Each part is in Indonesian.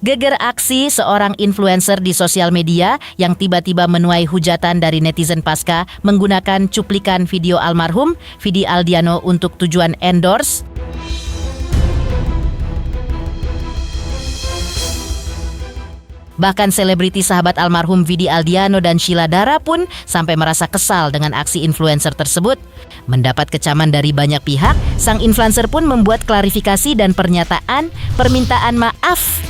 Geger aksi seorang influencer di sosial media yang tiba-tiba menuai hujatan dari netizen pasca menggunakan cuplikan video almarhum Vidi Aldiano untuk tujuan endorse. Bahkan selebriti sahabat almarhum Vidi Aldiano dan Sheila Dara pun sampai merasa kesal dengan aksi influencer tersebut. Mendapat kecaman dari banyak pihak, sang influencer pun membuat klarifikasi dan permintaan maaf.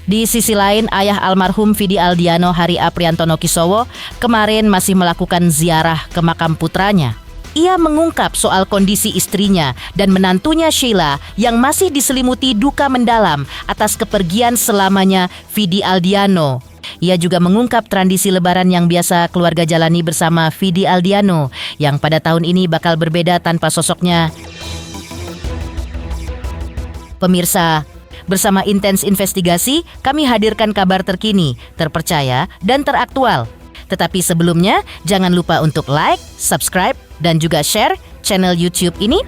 Di sisi lain, ayah almarhum Vidi Aldiano, Hari Apriantono Kisowo, kemarin masih melakukan ziarah ke makam putranya. Ia mengungkap soal kondisi istrinya dan menantunya Sheila yang masih diselimuti duka mendalam atas kepergian selamanya Vidi Aldiano. Ia juga mengungkap tradisi lebaran yang biasa keluarga jalani bersama Vidi Aldiano yang pada tahun ini bakal berbeda tanpa sosoknya. Pemirsa, bersama Intens Investigasi, kami hadirkan kabar terkini, terpercaya, dan teraktual. Tetapi sebelumnya, jangan lupa untuk like, subscribe, dan juga share channel YouTube ini.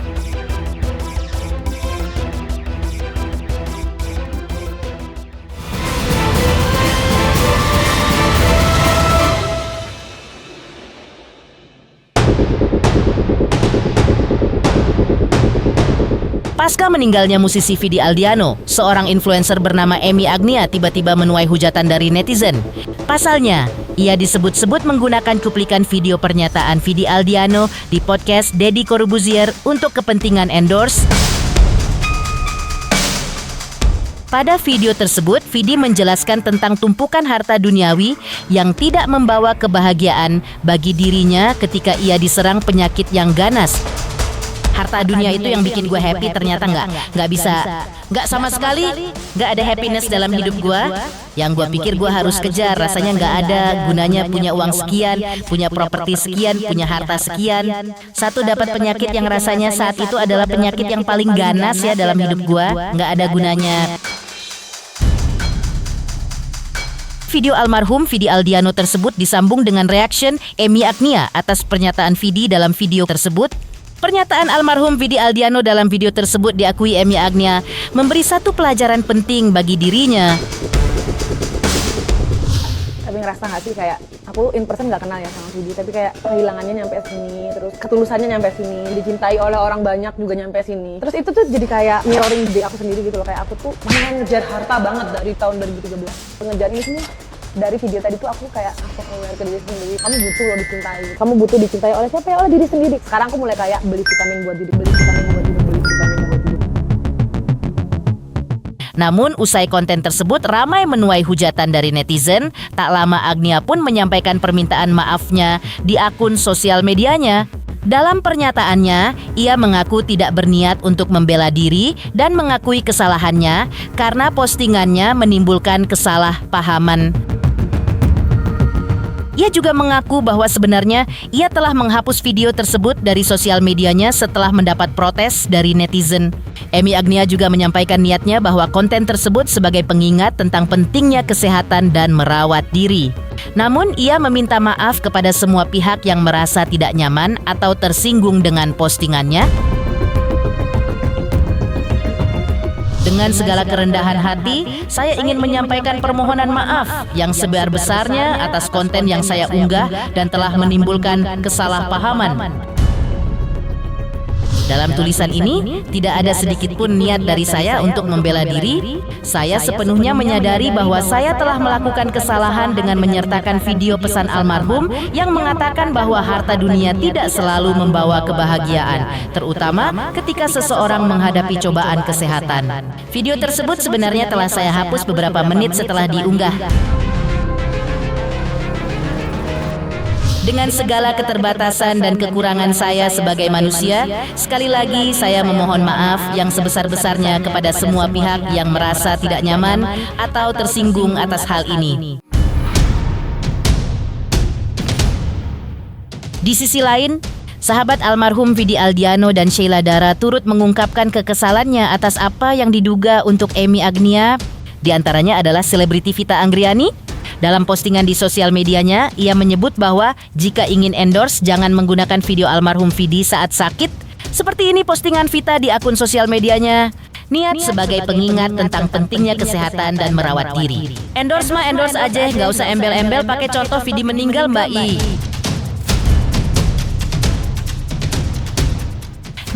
Pasca meninggalnya musisi Vidi Aldiano, seorang influencer bernama Emy Agnia tiba-tiba menuai hujatan dari netizen. Pasalnya, ia disebut-sebut menggunakan cuplikan video pernyataan Vidi Aldiano di podcast Deddy Corbuzier untuk kepentingan endorse. Pada video tersebut, Vidi menjelaskan tentang tumpukan harta duniawi yang tidak membawa kebahagiaan bagi dirinya ketika ia diserang penyakit yang ganas. Harta dunia itu yang bikin gue happy, ternyata nggak sama sekali, nggak ada happiness dalam hidup gue. Yang gue pikir gue harus kejar, rasanya nggak ada gunanya punya uang sekian, punya properti sekian, punya harta sekian. Satu, dapat penyakit yang rasanya saat itu adalah penyakit yang paling ganas ya dalam hidup gue, nggak ada gunanya. Video almarhum Vidi Aldiano tersebut disambung dengan reaction Emy Agnia atas pernyataan Vidi dalam video tersebut. Pernyataan almarhum Vidi Aldiano dalam video tersebut diakui Emy Agnia memberi satu pelajaran penting bagi dirinya. Tapi ngerasa gak sih kayak aku in person gak kenal ya sama Vidi, tapi kayak kehilangannya nyampe sini, terus ketulusannya nyampe sini, dicintai oleh orang banyak juga nyampe sini. Terus itu tuh jadi kayak mirroring diri aku sendiri gitu loh, kayak aku tuh masih ngejar harta banget dari tahun 2013. Pengejar ini semua dari video tadi tuh aku kayak aware ke diri sendiri, kamu butuh loh dicintai. Kamu butuh dicintai oleh siapa ya? Oleh diri sendiri. Sekarang aku mulai kayak beli vitamin buat diri, beli vitamin buat diri, beli vitamin buat diri. Namun usai konten tersebut ramai menuai hujatan dari netizen, tak lama Agnia pun menyampaikan permintaan maafnya di akun sosial medianya. Dalam pernyataannya, ia mengaku tidak berniat untuk membela diri dan mengakui kesalahannya karena postingannya menimbulkan kesalahpahaman. Ia juga mengaku bahwa sebenarnya ia telah menghapus video tersebut dari sosial medianya setelah mendapat protes dari netizen. Emy Agnia juga menyampaikan niatnya bahwa konten tersebut sebagai pengingat tentang pentingnya kesehatan dan merawat diri. Namun ia meminta maaf kepada semua pihak yang merasa tidak nyaman atau tersinggung dengan postingannya. Dengan segala kerendahan hati, saya ingin menyampaikan permohonan maaf yang sebesar-besarnya atas konten yang saya unggah dan telah menimbulkan kesalahpahaman. Dalam tulisan ini, tidak ada sedikit pun niat dari saya untuk membela diri. Saya sepenuhnya menyadari bahwa saya telah melakukan kesalahan dengan menyertakan video pesan almarhum yang mengatakan bahwa harta dunia tidak selalu membawa kebahagiaan, terutama ketika seseorang menghadapi cobaan kesehatan. Video tersebut sebenarnya telah saya hapus beberapa menit setelah diunggah. Dengan segala keterbatasan dan kekurangan saya sebagai manusia, sekali lagi saya memohon maaf yang sebesar-besarnya kepada semua pihak yang merasa tidak nyaman atau tersinggung atas hal ini. Di sisi lain, sahabat almarhum Vidi Aldiano dan Sheila Dara turut mengungkapkan kekesalannya atas apa yang diduga untuk Emy Agnia. Di antaranya adalah selebriti Vita Anggriani. Dalam postingan di sosial medianya, ia menyebut bahwa jika ingin endorse jangan menggunakan video almarhum Vidi saat sakit. Seperti ini postingan Vita di akun sosial medianya. Niat sebagai pengingat tentang pentingnya kesehatan dan merawat diri. Endorse aja, nggak usah embel-embel pakai contoh Vidi meninggal Mbak I.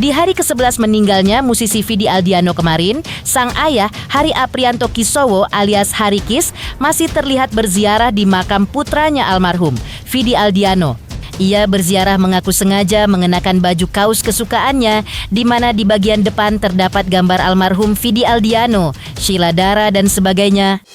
Di hari ke-11 meninggalnya musisi Vidi Aldiano kemarin, sang ayah Hari Aprianto Kisowo alias Hari Kis masih terlihat berziarah di makam putranya almarhum, Vidi Aldiano. Ia berziarah mengaku sengaja mengenakan baju kaos kesukaannya, di mana di bagian depan terdapat gambar almarhum Vidi Aldiano, Sheila Dara dan sebagainya.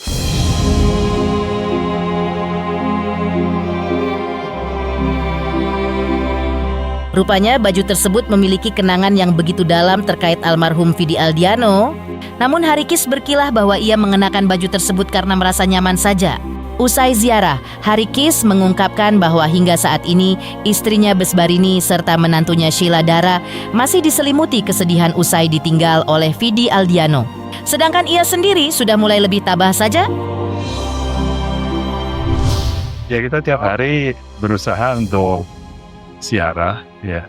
Rupanya baju tersebut memiliki kenangan yang begitu dalam terkait almarhum Vidi Aldiano. Namun Hari Kis berkilah bahwa ia mengenakan baju tersebut karena merasa nyaman saja. Usai ziarah, Hari Kis mengungkapkan bahwa hingga saat ini istrinya Besbarini serta menantunya Sheila Dara masih diselimuti kesedihan usai ditinggal oleh Vidi Aldiano. Sedangkan ia sendiri sudah mulai lebih tabah saja. Ya, kita tiap hari berusaha untuk ziarah, ya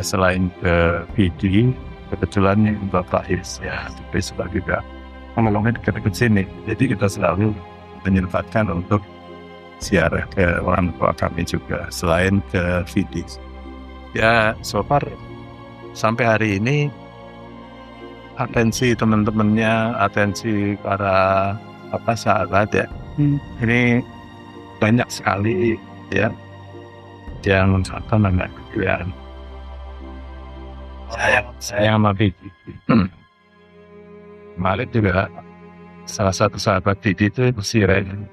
selain ke Vidi, kebetulan Bapak Is ya besok juga ngomongin ke sini, jadi kita selalu menyempatkan untuk ziarah ke orang tua kami juga selain ke Vidi. Ya, so far sampai hari ini atensi teman-temannya, atensi para sahabat ya, ini banyak sekali ya yang ya sayang sama Vidi. Kemarin juga salah satu sahabat Vidi itu si Ren,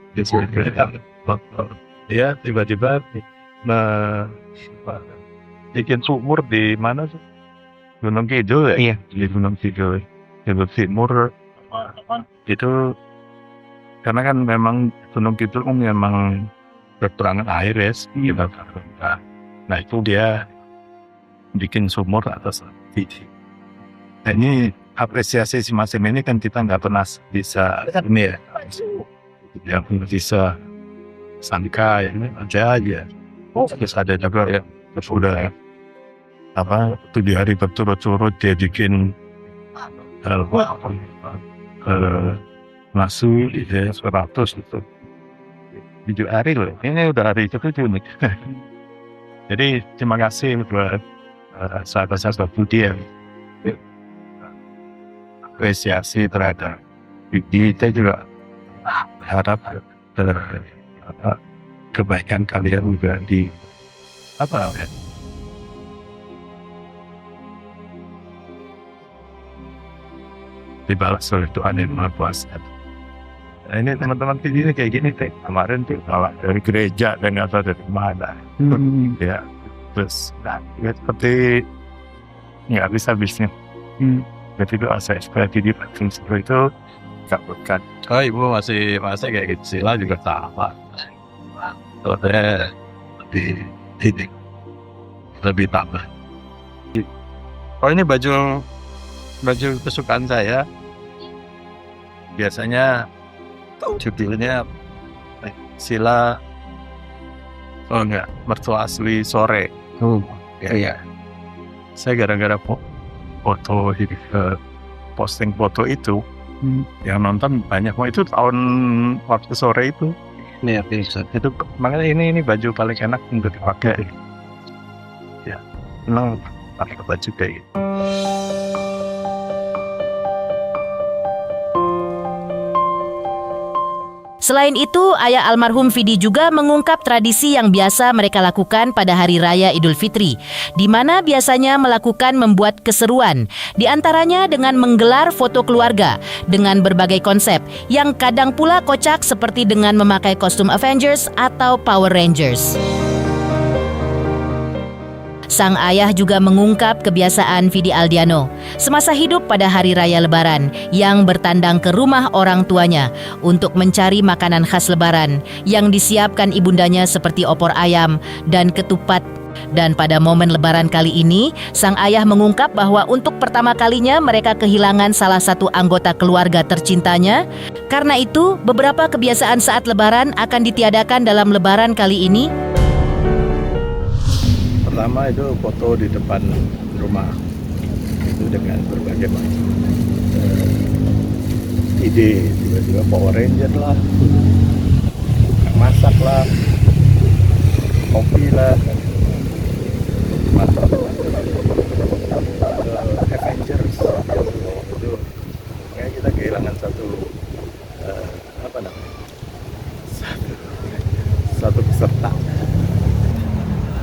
dia tiba-tiba bikin sumur di mana sih? Gunung Kidul ya? Iya, di Gunung Kidul, Gunung Timur. Itu karena kan memang Gunung Kidul memang kekurangan air ya, gitu. Nah itu dia bikin sumur atas Vidi. Nah ini apresiasi si Masim ini kan kita nggak pernah bisa ini ya, yang bisa sangka ya, aja aja. Terus ada juga ya, sudah 7 hari berturut-turut dia bikin nasu ya 100 itu. 7 hari loh, ini udah hari ke-7 nih. Jadi terima kasih buat sahabat-sahabat Vidi yang apresiasi terhadap Vidi. Kita juga berharap kebaikan kalian juga dibalas oleh Tuhan yang Maha Kuasa. Nah, ini teman-teman Vidi ini kayak gini teh. Kemarin tuh kalau dari gereja dan atau dari mana, ya terus ya seperti nggak bisa bisnis. Jadi doa saya supaya Vidi penting seperti itu kabulkan. Oh ibu masih kayak gitu, Sheila juga sama. Soalnya lebih tambah. Oh ini baju kesukaan saya. Biasanya judulnya Sheila mertua asli sore. Ya. Saya gara-gara foto posting foto itu, yang nonton banyak. Itu tahun waktu sore itu. Iya, itu makanya ini baju paling enak untuk dipakai. Ya, senang pakai baju kayak gitu. Selain itu, ayah almarhum Vidi juga mengungkap tradisi yang biasa mereka lakukan pada Hari Raya Idul Fitri, di mana biasanya melakukan membuat keseruan, di antaranya dengan menggelar foto keluarga dengan berbagai konsep, yang kadang pula kocak seperti dengan memakai kostum Avengers atau Power Rangers. Sang ayah juga mengungkap kebiasaan Vidi Aldiano semasa hidup pada hari raya Lebaran yang bertandang ke rumah orang tuanya untuk mencari makanan khas Lebaran yang disiapkan ibundanya seperti opor ayam dan ketupat. Dan pada momen Lebaran kali ini, sang ayah mengungkap bahwa untuk pertama kalinya mereka kehilangan salah satu anggota keluarga tercintanya. Karena itu, beberapa kebiasaan saat Lebaran akan ditiadakan dalam Lebaran kali ini. Pertama itu foto di depan rumah itu dengan berbagai macam ide, tiba-tiba Power Ranger lah, masak lah, kopi lah, Avengers itu kayak kita kehilangan satu apa namanya satu peserta.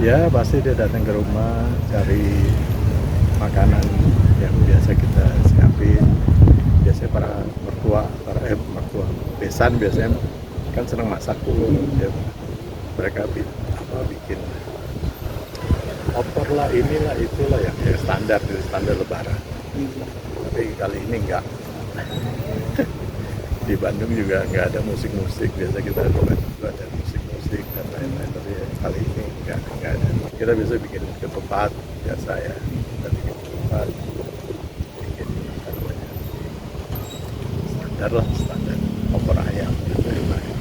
Ya pasti dia datang ke rumah cari makanan yang biasa kita siapin. Biasanya para mertua besan biasanya kan senang masak tuh ya, mereka bikin opor lah, inilah itulah yang standar lebaran. Tapi kali ini enggak. Di Bandung juga nggak ada musik-musik, biasa kita ada musik-musik dan lain-lain, tapi kali ini nggak ada. Kita biasa bikin ketupat biasa ya, kita bikin ketupat, bikin standar opor ayam dan lain-lain.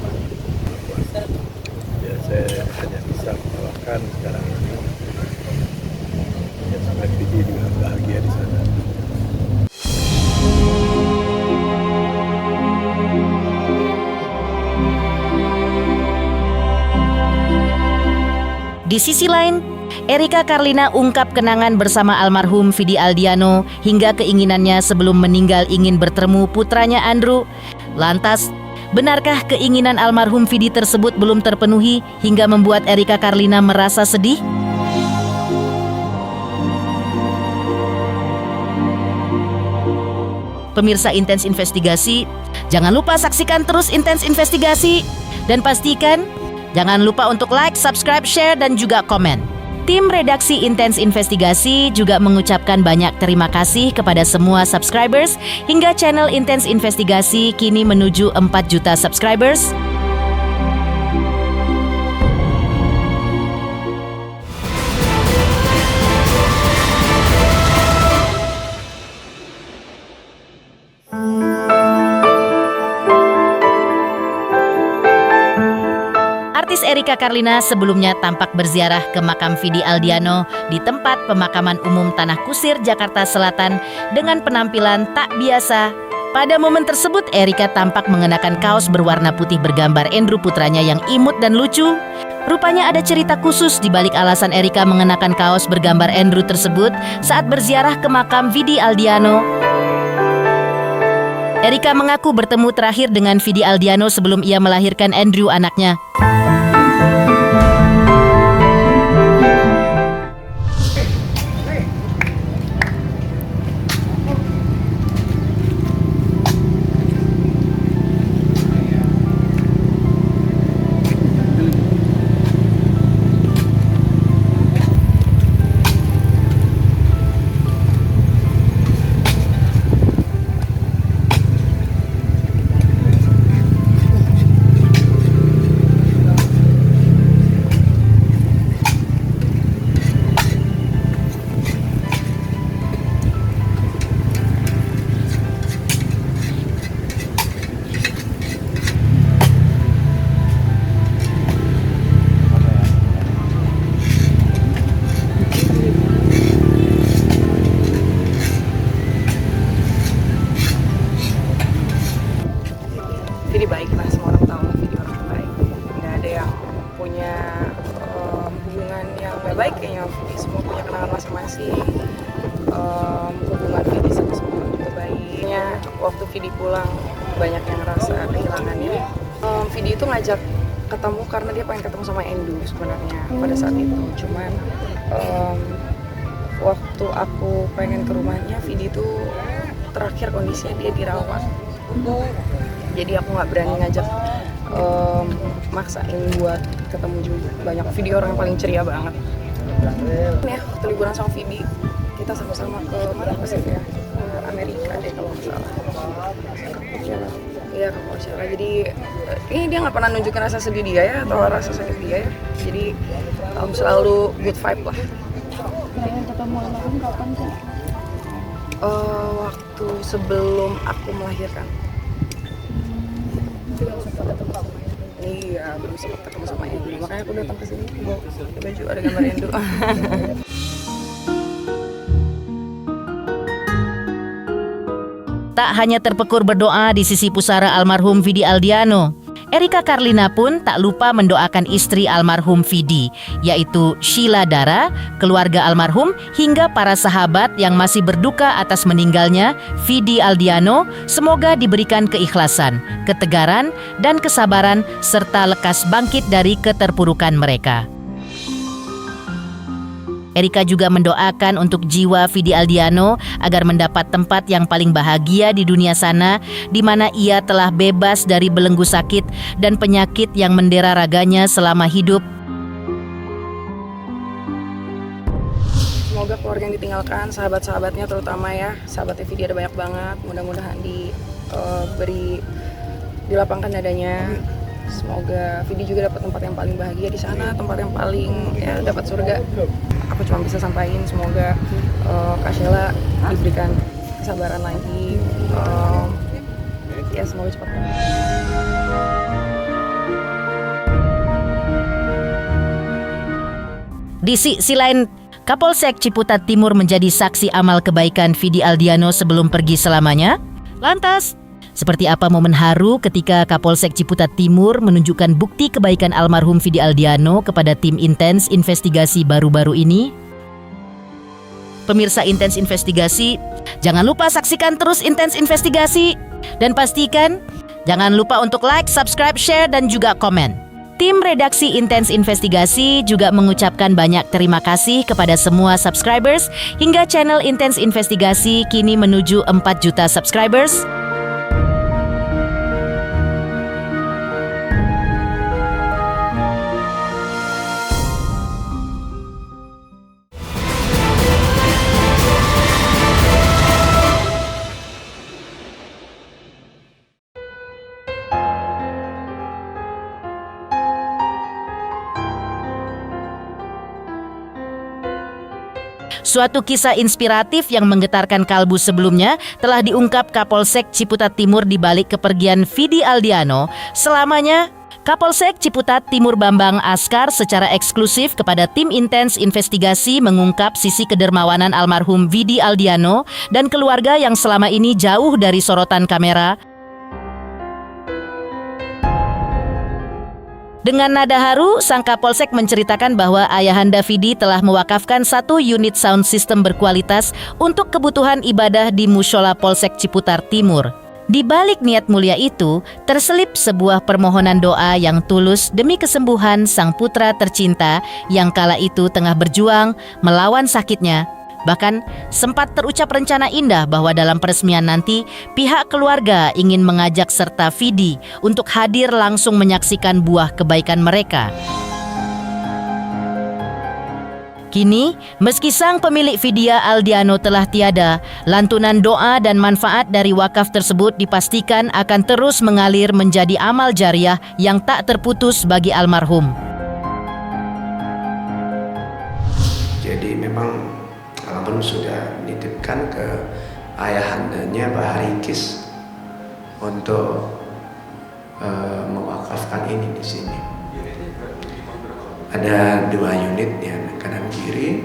Ya saya hanya bisa membawakan sekarang ini. Ya sampai Vidi juga bahagia di sana. Di sisi lain, Erika Karlina ungkap kenangan bersama almarhum Vidi Aldiano hingga keinginannya sebelum meninggal ingin bertemu putranya Andrew. Lantas, benarkah keinginan almarhum Vidi tersebut belum terpenuhi hingga membuat Erika Karlina merasa sedih? Pemirsa Intens Investigasi, jangan lupa saksikan terus Intens Investigasi dan pastikan jangan lupa untuk like, subscribe, share, dan juga komen. Tim redaksi Intens Investigasi juga mengucapkan banyak terima kasih kepada semua subscribers hingga channel Intens Investigasi kini menuju 4 juta subscribers. Artis Erika Karlina sebelumnya tampak berziarah ke makam Vidi Aldiano di tempat pemakaman umum Tanah Kusir, Jakarta Selatan dengan penampilan tak biasa. Pada momen tersebut, Erika tampak mengenakan kaos berwarna putih bergambar Andrew putranya yang imut dan lucu. Rupanya ada cerita khusus di balik alasan Erika mengenakan kaos bergambar Andrew tersebut saat berziarah ke makam Vidi Aldiano. Erika mengaku bertemu terakhir dengan Vidi Aldiano sebelum ia melahirkan Andrew anaknya. Vidi baik lah, semua orang tahu lah Vidi orang baik. Nggak ada yang punya hubungan yang nggak baik kayaknya. Vidi semua punya kenangan masing-masing. Hubungan Vidi sama semua orang juga baiknya. Waktu Vidi pulang banyak yang ngerasa kehilangannya. Vidi itu ngajak ketemu karena dia pengen ketemu sama Endu sebenarnya pada saat itu. Cuman waktu aku pengen ke rumahnya, Vidi tuh terakhir kondisinya dia dirawat. Jadi aku nggak berani ngajak maksain buat ketemu juga. Banyak video orang yang paling ceria banget. Ya, waktu liburan sama Vidi, kita sama-sama ke mana sih ya? Ke Amerika deh kalau nggak salah. Iya, ke Coachella. Jadi ini dia nggak pernah nunjukin rasa sedih dia ya atau rasa sakit dia ya. Jadi selalu good vibe lah. Ketemu almarhum kapan sih? Waktu sebelum aku melahirkan. Belum sempat ketemu sama Endu. Iya, belum sempat ketemu sama Endu. Makanya aku datang ke sini bawa baju ada gambar Endu. tak hanya terpekur berdoa di sisi pusara almarhum Vidi Aldiano, Erika Karlina pun tak lupa mendoakan istri almarhum Vidi, yaitu Sheila Dara, keluarga almarhum, hingga para sahabat yang masih berduka atas meninggalnya Vidi Aldiano. Semoga diberikan keikhlasan, ketegaran, dan kesabaran, serta lekas bangkit dari keterpurukan mereka. Erika juga mendoakan untuk jiwa Vidi Aldiano agar mendapat tempat yang paling bahagia di dunia sana, di mana ia telah bebas dari belenggu sakit dan penyakit yang mendera raganya selama hidup. Semoga keluarga yang ditinggalkan, sahabat-sahabatnya terutama ya, sahabatnya Vidi ada banyak banget. Mudah-mudahan dilapangkan dadanya. Semoga Vidi juga dapat tempat yang paling bahagia di sana, tempat yang paling ya dapat surga. Aku cuma bisa sampaikan semoga Kak Sheila diberikan kesabaran lagi. Ya semoga cepat. Di sisi lain, Kapolsek Ciputat Timur menjadi saksi amal kebaikan Vidi Aldiano sebelum pergi selamanya. Lantas, seperti apa momen haru ketika Kapolsek Ciputat Timur menunjukkan bukti kebaikan almarhum Vidi Aldiano kepada tim Intens Investigasi baru-baru ini? Pemirsa Intens Investigasi, jangan lupa saksikan terus Intens Investigasi. Dan pastikan, jangan lupa untuk like, subscribe, share, dan juga komen. Tim redaksi Intens Investigasi juga mengucapkan banyak terima kasih kepada semua subscribers hingga channel Intens Investigasi kini menuju 4 juta subscribers. Suatu kisah inspiratif yang menggetarkan kalbu sebelumnya telah diungkap Kapolsek Ciputat Timur di balik kepergian Vidi Aldiano. Selamanya, Kapolsek Ciputat Timur Bambang Askar secara eksklusif kepada tim Intens Investigasi mengungkap sisi kedermawanan almarhum Vidi Aldiano dan keluarga yang selama ini jauh dari sorotan kamera. Dengan nada haru, sang Kapolsek menceritakan bahwa ayahanda Vidi telah mewakafkan 1 unit sound system berkualitas untuk kebutuhan ibadah di Mushola Polsek Ciputat Timur. Di balik niat mulia itu, terselip sebuah permohonan doa yang tulus demi kesembuhan sang putra tercinta yang kala itu tengah berjuang melawan sakitnya. Bahkan sempat terucap rencana indah bahwa dalam peresmian nanti pihak keluarga ingin mengajak serta Vidi untuk hadir langsung menyaksikan buah kebaikan mereka. Kini, meski sang pemilik Vidya Aldiano telah tiada, lantunan doa dan manfaat dari wakaf tersebut dipastikan akan terus mengalir menjadi amal jariah yang tak terputus bagi almarhum. Jadi memang almarhum sudah menitipkan ke ayahandanya Pak Harikis untuk mewakafkan ini di sini. Ada 2 unit ya, kanan kiri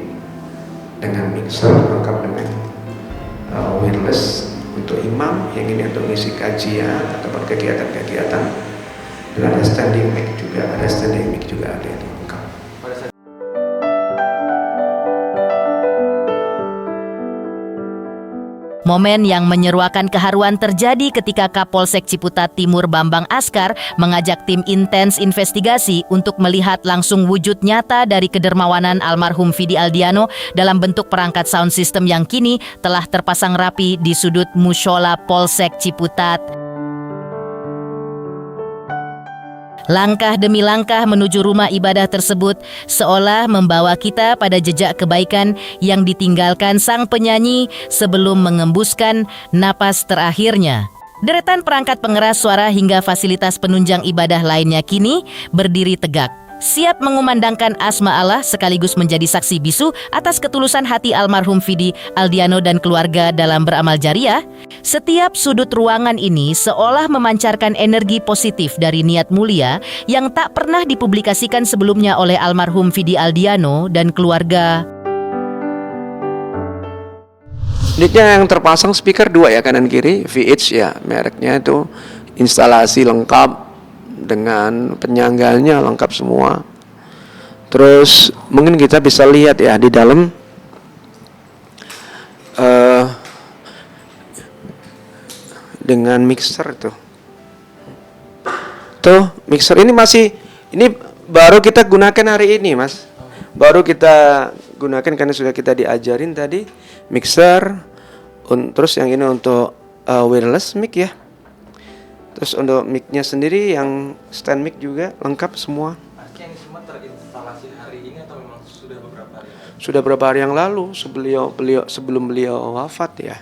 dengan mixer lengkap dengan wireless untuk imam yang ini untuk mengisi kajian ataupun kegiatan-kegiatan, dan ada standing mic juga, ada itu lengkap. Momen yang menyeruakan keharuan terjadi ketika Kapolsek Ciputat Timur Bambang Askar mengajak tim Intens Investigasi untuk melihat langsung wujud nyata dari kedermawanan almarhum Vidi Aldiano dalam bentuk perangkat sound system yang kini telah terpasang rapi di sudut Mushola Polsek Ciputat. Langkah demi langkah menuju rumah ibadah tersebut seolah membawa kita pada jejak kebaikan yang ditinggalkan sang penyanyi sebelum mengembuskan napas terakhirnya. Deretan perangkat pengeras suara hingga fasilitas penunjang ibadah lainnya kini berdiri tegak, siap mengumandangkan asma Allah sekaligus menjadi saksi bisu atas ketulusan hati almarhum Vidi Aldiano dan keluarga dalam beramal jariah. Setiap sudut ruangan ini seolah memancarkan energi positif dari niat mulia yang tak pernah dipublikasikan sebelumnya oleh almarhum Vidi Aldiano dan keluarga. Unitnya yang terpasang speaker 2 ya, kanan kiri, VH ya, mereknya itu, instalasi lengkap dengan penyangganya lengkap semua. Terus mungkin kita bisa lihat ya di dalam dengan mixer itu. Tuh, mixer ini baru kita gunakan hari ini, Mas. Baru kita gunakan karena sudah kita diajarin tadi mixer. Terus yang ini untuk wireless mic ya. Terus untuk mic-nya sendiri yang stand mic juga lengkap semua. Yang semua terinstalasi hari ini atau memang sudah beberapa hari? Sudah beberapa hari yang lalu sebelum beliau wafat ya.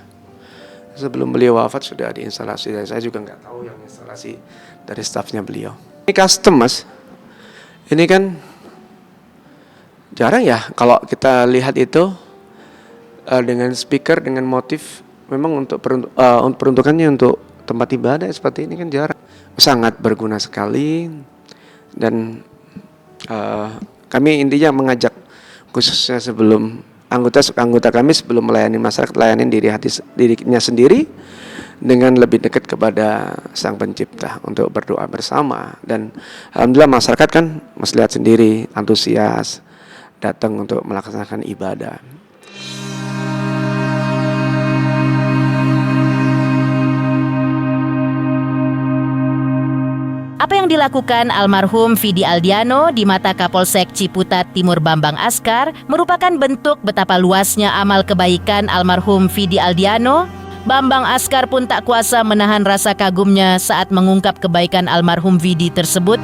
Sebelum beliau wafat sudah diinstalasi, dan saya juga nggak tahu yang instalasi dari stafnya beliau. Ini custom, Mas. Ini kan jarang ya kalau kita lihat itu dengan speaker dengan motif, memang untuk peruntukannya untuk tempat ibadah seperti ini kan jarang. Sangat berguna sekali, dan kami intinya mengajak khususnya sebelum anggota kami sebelum melayani masyarakat, layani dirinya sendiri dengan lebih dekat kepada Sang Pencipta untuk berdoa bersama. Dan alhamdulillah masyarakat kan Mas lihat sendiri antusias datang untuk melaksanakan ibadah. Apa yang dilakukan almarhum Vidi Aldiano di mata Kapolsek Ciputat Timur Bambang Askar merupakan bentuk betapa luasnya amal kebaikan almarhum Vidi Aldiano. Bambang Askar pun tak kuasa menahan rasa kagumnya saat mengungkap kebaikan almarhum Vidi tersebut.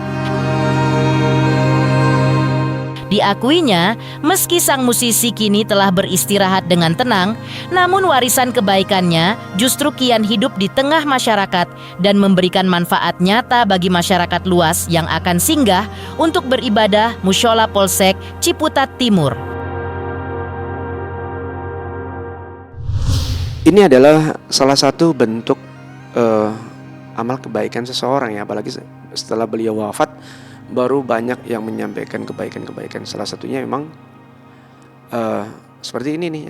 Diakuinya, meski sang musisi kini telah beristirahat dengan tenang, namun warisan kebaikannya justru kian hidup di tengah masyarakat dan memberikan manfaat nyata bagi masyarakat luas yang akan singgah untuk beribadah Mushola Polsek Ciputat Timur. Ini adalah salah satu bentuk amal kebaikan seseorang ya, apalagi setelah beliau wafat baru banyak yang menyampaikan kebaikan-kebaikan. Salah satunya memang seperti ini nih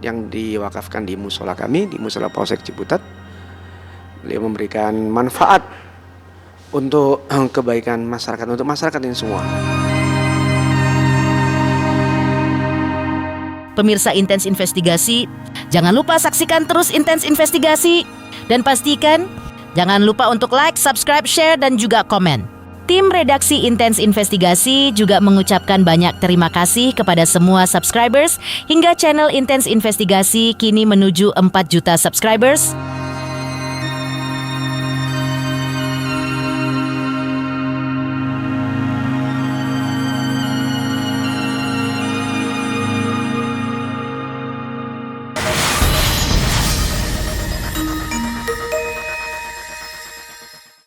yang diwakafkan di musola kami, di Mushola Polsek Ciputat. Beliau memberikan manfaat untuk kebaikan masyarakat, untuk masyarakat ini semua. Pemirsa Intens Investigasi, jangan lupa saksikan terus Intens Investigasi. Dan pastikan jangan lupa untuk like, subscribe, share, dan juga komen. Tim redaksi Intens Investigasi juga mengucapkan banyak terima kasih kepada semua subscribers hingga channel Intens Investigasi kini menuju 4 juta subscribers.